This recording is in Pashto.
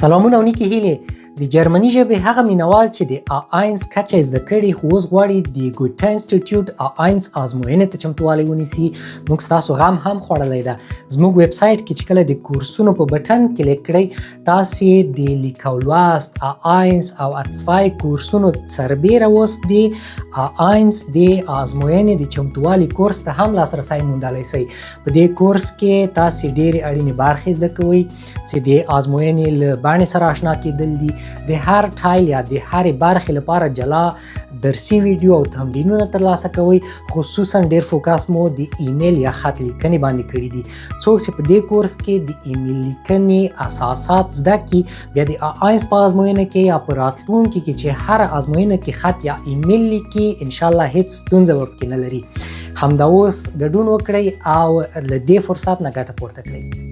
سلامونه او نیکې هیلې. د جرمني ژبې هغه مینوال چې د A1 کچه زده کړي خو اوس غواړي د ګوته انسټیټیوټ A1 آزموینې ته چمتووالی ونیسي، موږ ستاسو غم هم خوړلی ده. زموږ ویب سایټ کې چې کله د کورسونو په بټن کلیک کړئ تاسې د لیک او لوست A1 او A2 کورسونو سربیره اوس د A1 د آزموینې د چمتووالي کورس ته هم لاسرسی موندلی شئ. په دې کورس کې تاسې ډېرې اړینې برخې زده کوئ چې د آزموینې له بڼې سره آشنا کېدل دي، د هر ټایل یا د هرې برخې لپاره جلا درسي ویډیو او تمرینونه ترلاسه کوئ. خصوصا ډېر فوکس مو د ایمیل یا خط لیکنې باندې کړي دي. څوک چې په دې کورس کې د ایمیل لیکنې اساسات زده کړي بیا د A1 په ازموینه کې یا په راتلونکي کې چې هر ازموینه کې خط یا ایمیل لیکي انشاءالله هیڅ ستونزه به پکې نه لري. همدا اوس ګډون وکړئ او له دې فرصت نه ګټه پورته کړئ.